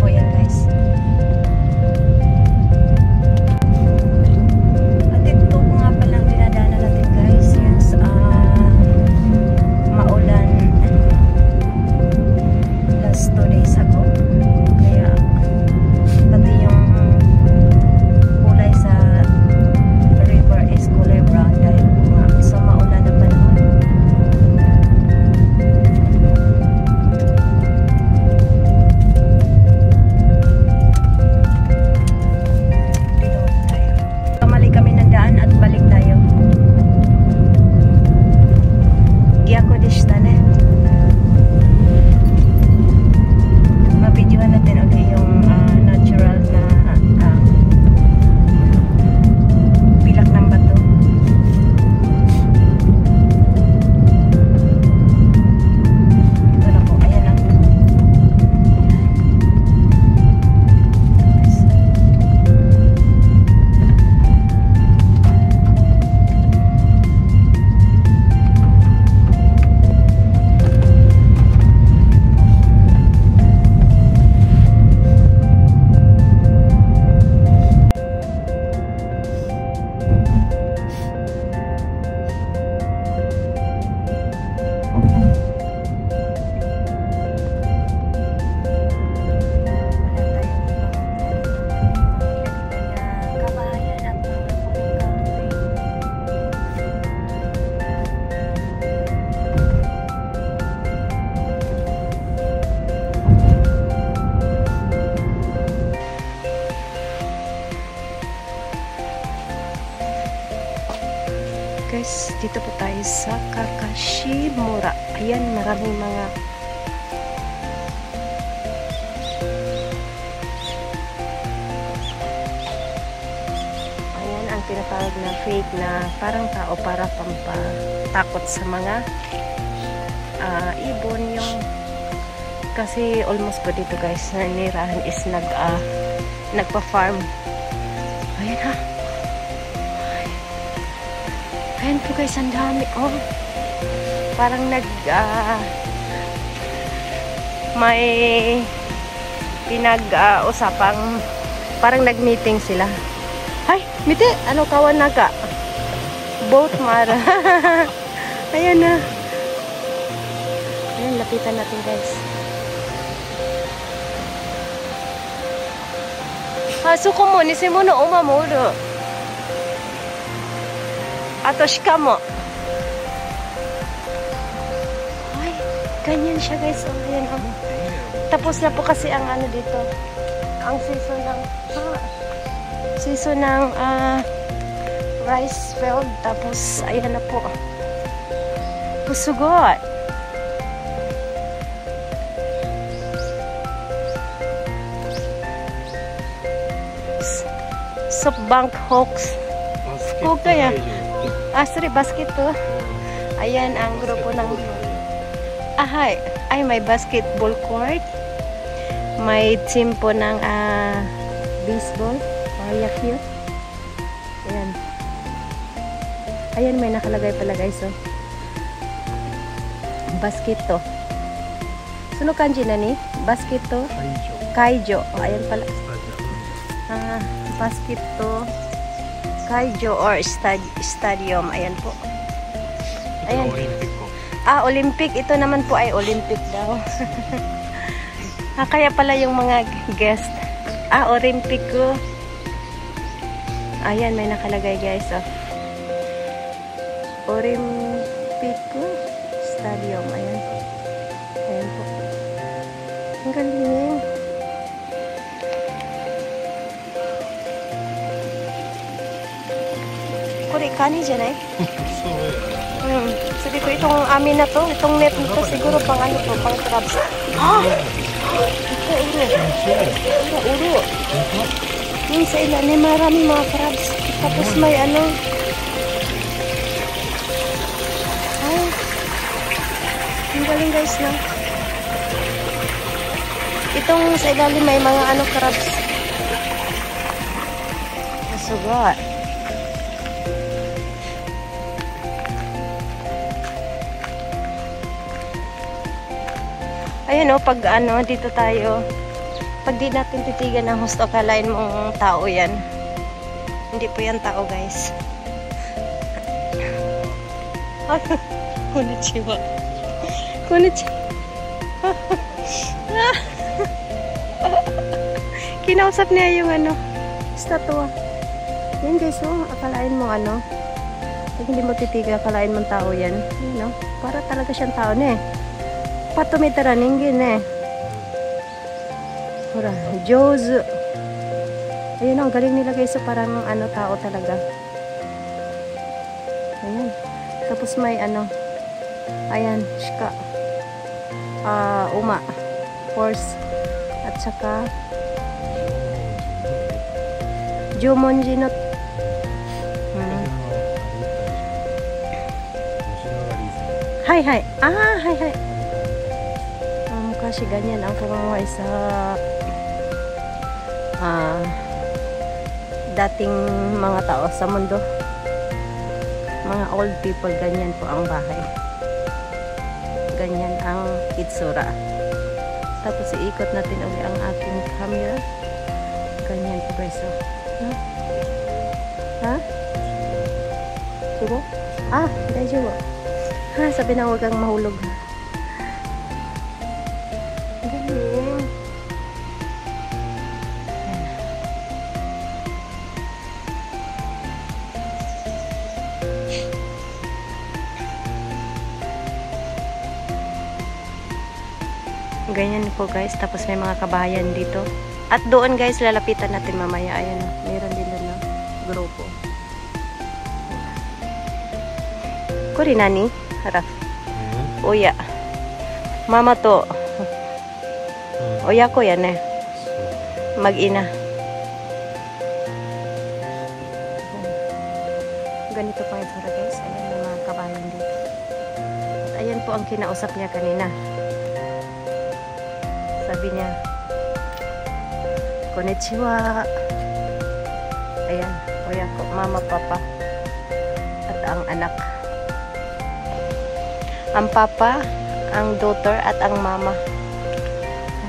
po yan guys. At ito nga palang dinadaanan natin guys since maulan last 2 days ago. Kaya pati yung kulay sa river is kulay brown dahil sa maulan na panahon. Guys, dito po tayo sa Kakashimura. Ayan, maraming mga ayan ang tinatawag na fake na parang tao para pampatakot sa mga ibon yung kasi almost po dito guys na nirahan is nagpa-farm. Ayan ha. Ayan po guys, ang dami. Oh, parang may pinag-usapang parang nag-meeting sila. Ay, miti, ano kawan na ka? Boat mara. Ayan na. Ayan, lapitan natin guys. Suko mo, nisi mo no umamuro. Ato shikamo. Ay, ganyan siya guys. Oh, ayan, oh. Tapos na po kasi ang ano dito. Ang season ng rice field. Tapos, ayan na po. Pusugot. Softbank Hawks. Huwag kaya. Sorry, basket to. Ayan ang grupo ng ay may basketball court. May team po ng baseball or yakyu. Ayan. Ayan, may nakalagay pala guys. So, basket to. Suno kanji na ni? Basket to? Kaijo. Ayan pala. Basket to. Kaijo or stadium. Ayan po. Ayan. Olympic. Ito naman po ay Olympic daw. Kaya pala yung mga guest. Olympic ko. Ayan, may nakalagay guys. Olympic ko stadium. Ayan. Ayan po. Ang galing. Kani dyan eh. So dito itong amin na to, itong net nito siguro pang ano to, pang crabs. Ito uro. Yung sa ilalim maraming mga crabs. Tapos may ano. Ay. Ang galing guys na. Itong sa ilalim may mga ano crabs. Masugot. Ayan o, pag ano, dito tayo Pag di natin titigan ng husto, akalain mong tao yan. Hindi po yan tao, guys. Konnichiwa. Konnichiwa. Kinausap niya yung ano, statua. Yan guys, oh, akalain mo ano. Pag hindi mo titigan, akalain mong tao yan. You know, para talaga siyang tao na eh. Patumitaraninggin eh. Hura, Jozu. Ayun, ang galing nila guys. So, parang ano, tao talaga. Ayan. Tapos may ano. Ayan, shika. Uma. Horse. At saka Jumonji no. Hai hai. Ah, hai hai. Kasi ganyan ang pamumuhay sa dating mga tao sa mundo. Mga old people, ganyan po ang bahay. Ganyan ang itsura. Tapos iikot natin ulit ang aking camera. Ganyan po guys. Ha? Subo? Ah, daijoubu. Ha, sabi na huwag kang mahulog. Ganyan. Ganyan po guys. Tapos may mga kabahayan dito. At doon guys, lalapitan natin mamaya. Ayan, meron din doon na grupo. Kuri nani? Harap. Oya. Mama to. Oya ko yan eh. Mag-ina. Ganito pa yung tura guys. Ayan yung mga kabahayan dito. At ayan po ang kinausap niya kanina. Sabi niya, konnichiwa. Ayan, oya ko, mama, papa. At ang anak. Ang papa, ang daughter, at ang mama.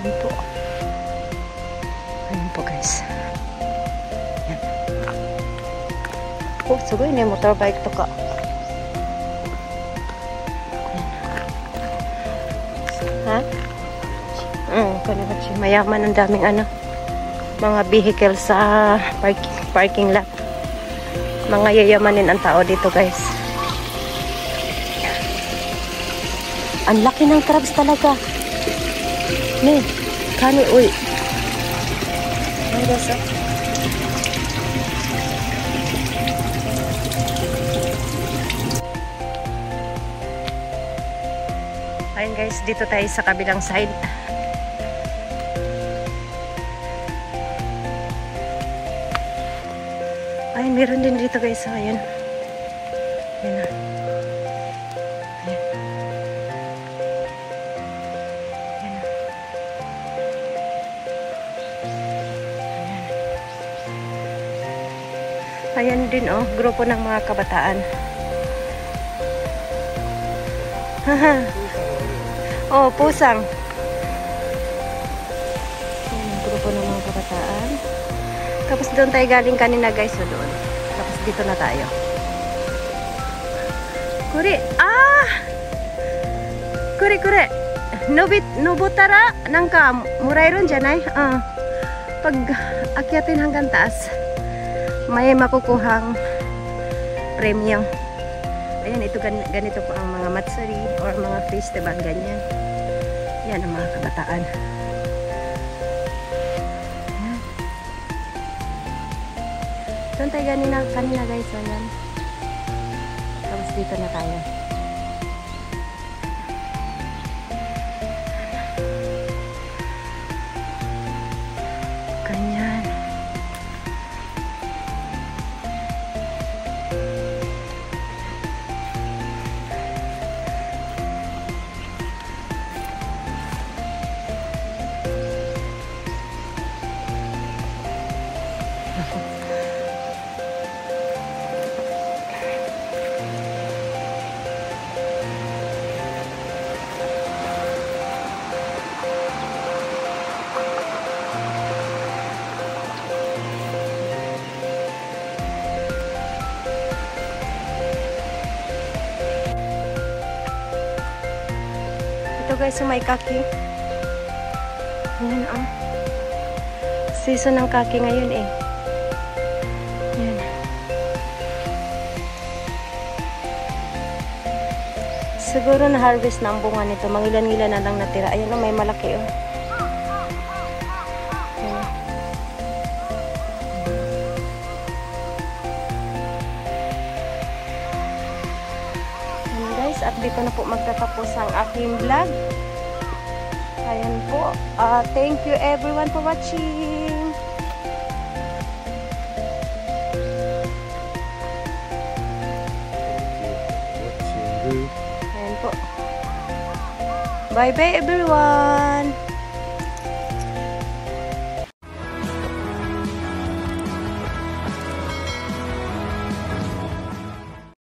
Ayan po. Ayan po guys. Ayan. Oh, sugoi ne, motorbike to ka. Ha? Kanibachi. Mayaman, ang daming ano, mga vehicle sa parking lot. Mga yayamanin ang tao dito guys. Ang laki ng trucks talaga. Ne, kani, uy. Ay, guys, oh. Ayun guys, dito tayo sa kabilang side. Ay, meron din dito guys. So, ayan. Ayan na. Ayan. Ayan na. Ayan. Ayan din oh, grupo ng mga kabataan. Haha. Oh, pusang. Ayan, grupo ng mga kabataan. Tapos doon tayo galing kanina guys, so doon. Tapos dito na tayo. Kuri, kuri. Nobutara, nangka, murairon janay. Pag akyatin hanggang taas, may makukuhang premyo. Ayan, ito ganito po ang mga matsuri or mga festival, ganyan. Yan ang mga kabataan. Doon tayo kanina guys, so yan. Tapos dito na tayo. Ganyan. guys, yung may kaki. Ayan ah. Season ng kaki ngayon eh. Ayan. Siguro na-harvest na ang bunga nito. Mangilan-ngilan na lang natira. Ayan oh, may malaki oh. Ayan. Ayan guys, at dito na po magtatapos ang aking vlog. Ayan po. Thank you everyone for watching. Ayan po. Bye bye everyone.